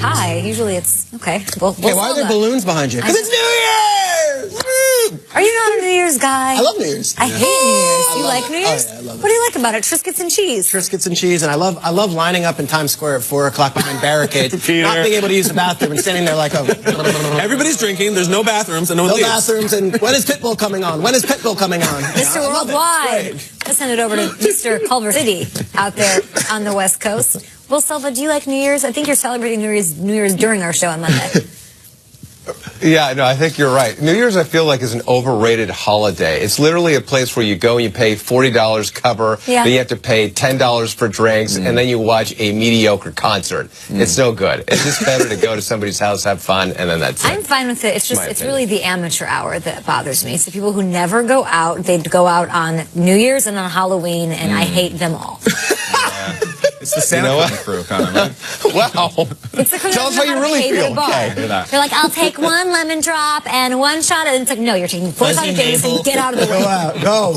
Hi. Usually it's okay. We'll why are there balloons behind you? Because it's New Year's! Are you not a New Year's guy? I love New Year's. I hate New Year's. You like New Year's? Oh, yeah, I love it. What do you like about it? Triscuits and cheese. Triscuits and cheese, and I love lining up in Times Square at 4 o'clock behind barricades, not being able to use the bathroom and standing there like, everybody's drinking. There's no bathrooms and no no leaves. bathrooms. And when is Pitbull coming on? When is Pitbull coming on? Mr. Worldwide. Let's send it over to Mr. Culver City out there on the West Coast. Will Silva, do you like New Year's? I think you're celebrating New Year's during our show on Monday. Yeah, no, I think you're right. New Year's, I feel like, is an overrated holiday. It's literally a place where you go and you pay $40 cover, then you have to pay $10 for drinks, and then you watch a mediocre concert. It's no good. It's just better to go to somebody's house, have fun, and then that's it. I'm fine with it. It's just, it's really the amateur hour that bothers me. So people who never go out, they'd go out on New Year's and on Halloween, and I hate them all. It's the Santa crew, kind of, right? Wow. It's the Tell us how you really feel. Okay. They're like, I'll take one lemon drop and one shot. And it's like, no, you're taking 4 shots of Jameson. Get out of the way. Go out. Go.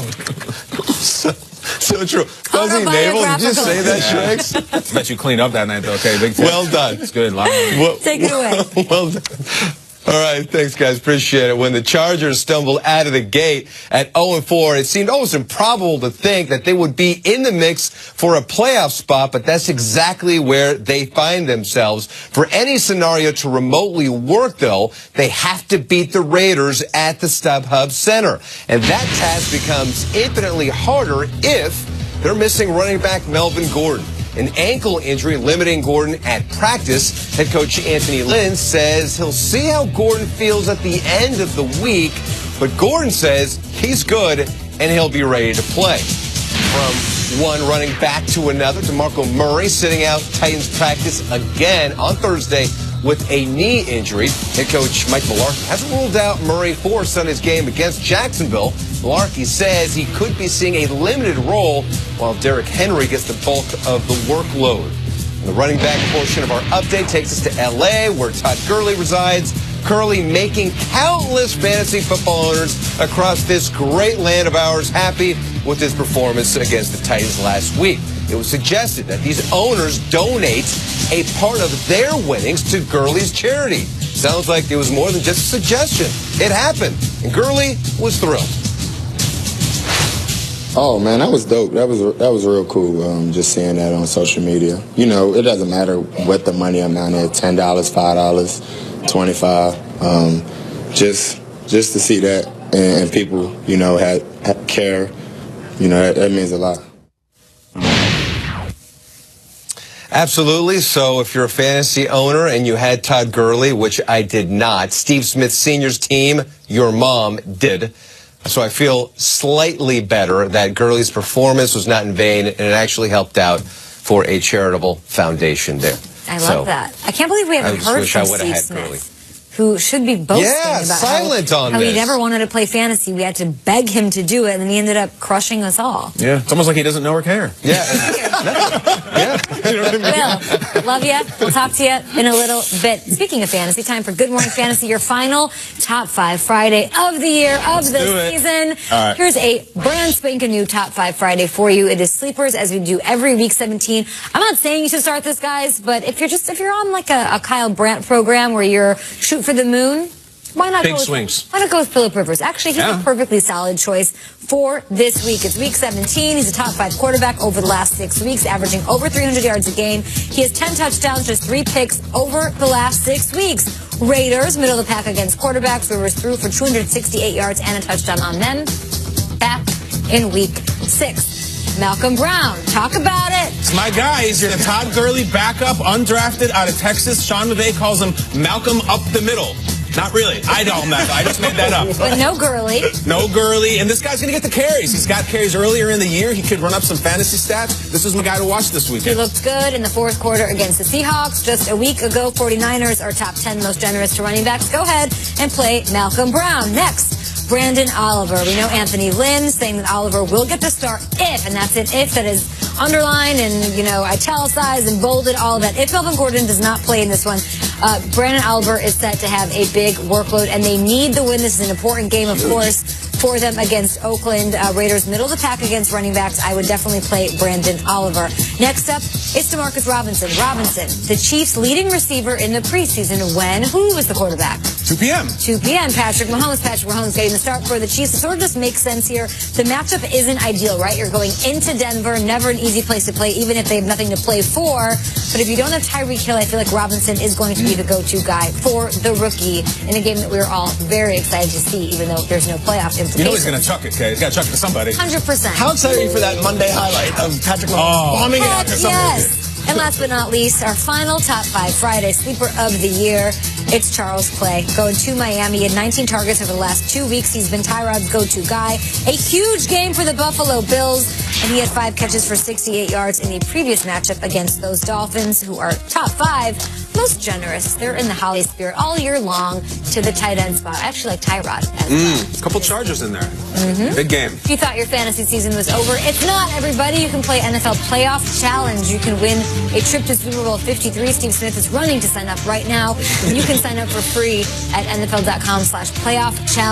So true. Fuzzy navel, did you say that, Shreks? I bet you cleaned up that night, though. Okay, big tip. Well done. It's good. Take it away. Well done. All right, thanks, guys. Appreciate it. When the Chargers stumbled out of the gate at 0-4, it seemed almost improbable to think that they would be in the mix for a playoff spot, but that's exactly where they find themselves. For any scenario to remotely work, though, they have to beat the Raiders at the StubHub Center. And that task becomes infinitely harder if they're missing running back Melvin Gordon. An ankle injury limiting Gordon at practice. Head coach Anthony Lynn says he'll see how Gordon feels at the end of the week, but Gordon says he's good and he'll be ready to play. From one running back to another, DeMarco Murray sitting out Titans practice again on Thursday with a knee injury. Head coach Mike Mularkey hasn't ruled out Murray for Sunday's game against Jacksonville. Mularkey says he could be seeing a limited role while Derrick Henry gets the bulk of the workload. And the running back portion of our update takes us to L.A., where Todd Gurley resides, currently making countless fantasy football owners across this great land of ours happy with his performance against the Titans last week. It was suggested that these owners donate a part of their winnings to Gurley's charity. Sounds like it was more than just a suggestion. It happened, and Gurley was thrilled. Oh man, that was dope. That was real cool. Just seeing that on social media. You know, it doesn't matter what the money amount is: $10, $5, $25. Just to see that and people, you know, care. You know, that means a lot. Absolutely. So if you're a fantasy owner and you had Todd Gurley, which I did not, Steve Smith Sr.'s team, your mom, did. So I feel slightly better that Gurley's performance was not in vain, and it actually helped out for a charitable foundation there. I love that. I can't believe we haven't heard from Steve Smith, who should be boasting about how he never wanted to play fantasy. We had to beg him to do it, and then he ended up crushing us all. Yeah, it's almost like he doesn't know or care. Yeah. Yeah. Will, love you. We'll talk to you in a little bit. Speaking of fantasy, time for Good Morning Fantasy, your final Top 5 Friday of the year, of the season. All right. Here's a brand spanking new Top 5 Friday for you. It is sleepers, as we do every week 17. I'm not saying you should start this, guys, but if you're on like a Kyle Brandt program where you're shoot for the moon, why not Why not go with Phillip Rivers? Actually, he's a perfectly solid choice for this week. It's week 17. He's a top 5 quarterback over the last 6 weeks, averaging over 300 yards a game. He has 10 touchdowns, just 3 picks over the last 6 weeks. Raiders, middle of the pack against quarterbacks. Rivers threw for 268 yards and a touchdown on them. Back in week 6. Malcolm Brown, talk about it. It's my guy. He's the Todd Gurley backup, undrafted out of Texas. Sean McVay calls him Malcolm up the middle. Not really. I don't, Malcolm. I just made that up. But no Gurley. No Gurley. And this guy's going to get the carries. He's got carries earlier in the year. He could run up some fantasy stats. This is my guy to watch this weekend. He looked good in the 4th quarter against the Seahawks. Just a week ago, 49ers are top 10 most generous to running backs. Go ahead and play Malcolm Brown. Next, Brandon Oliver. We know Anthony Lynn saying that Oliver will get the start if, and that's an if that is underlined and, you know, italicized and bolded, all of that. If Melvin Gordon does not play in this one, Brandon Oliver is set to have a big workload, and they need the win. This is an important game, of course, for them against Oakland Raiders. Middle of the pack against running backs. I would definitely play Brandon Oliver. Next up, It's Demarcus Robinson. Robinson, the Chiefs' leading receiver in the preseason when who was the quarterback? 2 p.m. 2 p.m. Patrick Mahomes getting the start for the Chiefs. It sort of just makes sense here. The matchup isn't ideal, right? You're going into Denver, never an easy place to play, even if they have nothing to play for. But if you don't have Tyreek Hill, I feel like Robinson is going to be the go-to guy for the rookie in a game that we were all very excited to see, even though there's no playoff implications. You know he's going to chuck it, Kay. He's got to chuck it to somebody. 100%. How excited are you for that Monday highlight of Patrick Mahomes bombing it out to somebody? Yes. And last but not least, our final Top 5 Friday Sleeper of the Year. It's Charles Clay going to Miami. He had 19 targets over the last 2 weeks. He's been Tyrod's go-to guy. A huge game for the Buffalo Bills. And he had 5 catches for 68 yards in the previous matchup against those Dolphins, who are top 5. Most generous. They're in the holiday spirit all year long to the tight end spot. I actually like Tyrod as well. A couple Chargers in there. Big game. If you thought your fantasy season was over, it's not, everybody. You can play NFL Playoff Challenge. You can win a trip to Super Bowl 53. Steve Smith is running to sign up right now. You can sign up for free at NFL.com/playoff challenge.